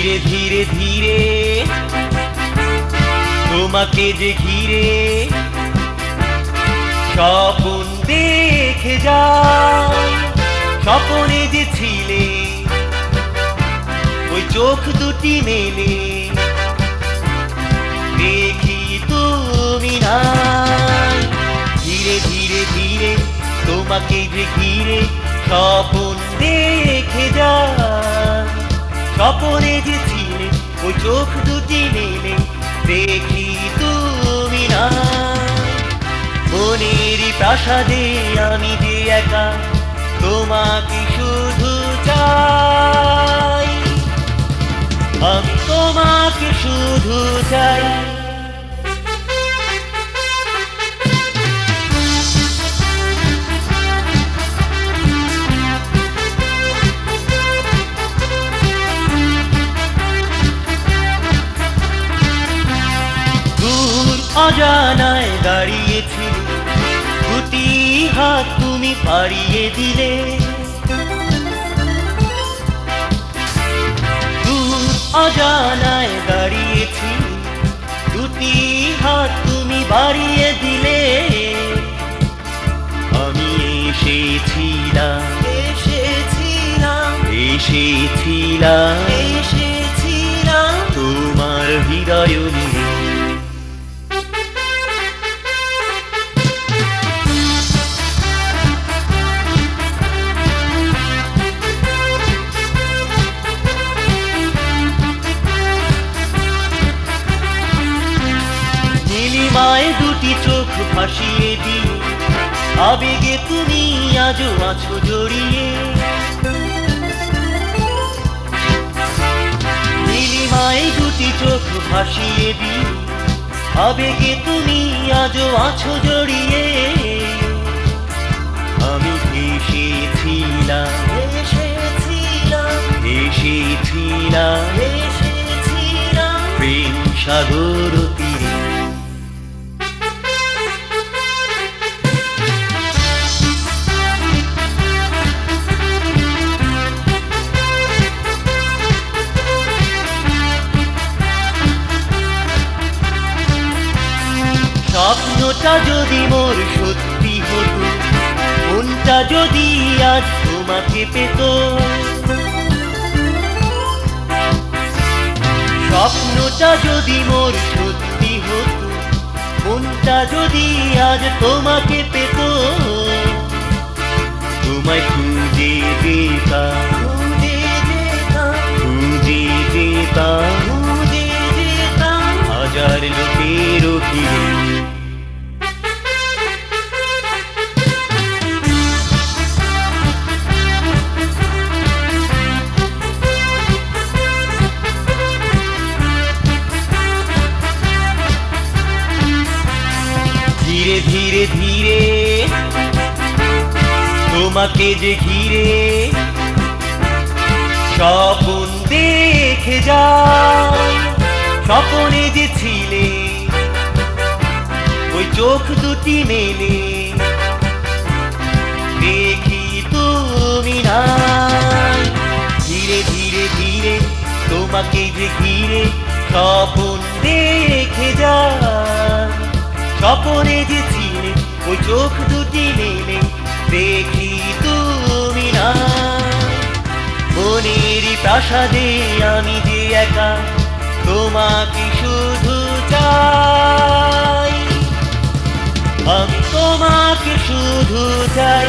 ধীরে ধীরে ধীরে তোমাকে যে ঘিরে স্বপ্ন দেখে যাই। স্বপ্নে যে ছিলে ওই চোখ দুটি মেলে, দেখি তুমি নাই। ধীরে ধীরে ধীরে তোমাকে যে ঘিরে স্বপ্ন দেখে যাই। স্বপ্নে যে ছিলে ওই চোখ দুটি মেলে, দেখি তুমি নাই। মনের প্রাসাদে আমি যে একা তোমাকে শুধু চাই, আমি তোমাকে শুধু চাই। দূর অজানায় দাঁড়িয়েছি, দুটি হাত তুমি পাড়িয়ে দিলে। দূর অজানায় দাঁড়িয়েছি, দুটি হাত তুমি বাড়িয়ে দিলে। আমি এসেছিলাম এসেছিলাম এসেছিলাম এসেছিলাম তোমার হৃদয় নিয়ে। নীলিমায় দুটি চোখ ভাসিয়ে দিই, আবেগে তুমি আজও আছো জড়িয়ে। নীলিমায় দুটি চোখ ভাসিয়ে দিই, আবেগে তুমি আজও আছো জড়িয়ে। আমি এসেছিলাম এসেছিলাম এসেছিলাম এসেছিলাম প্রেম সাগর তীরে। স্বপ্নটা যদি মোর সত্যি হতো, মনটা যদি আজ তোমাকে পেত। স্বপ্নটা যদি মোর সত্যি হতো, মনটা যদি আজ তোমাকে পেত। তোমায় খুঁজে যেতাম খুঁজে যেতাম খুঁজে যেতাম খুঁজে যেতাম হাজার লোকের ভিড়ে। ধীরে ধীরে ধীরে তোমাকে যে ঘিরে স্বপ্ন দেখে যাই। স্বপ্নে যে ছিলে ওই চোখ দুটি মেলে, দেখি তুমি নাই। ধীরে ধীরে ধীরে তোমাকে যে ঘিরে স্বপ্ন দেখে যাই। স্বপ্নে যে ছিলে ওই চোখ দুটি মেলে, দেখি তুমি নাই। মনের প্রাসাদে আমি যে একা তোমাকে শুধু চাই, আমি তোমাকে শুধু চাই।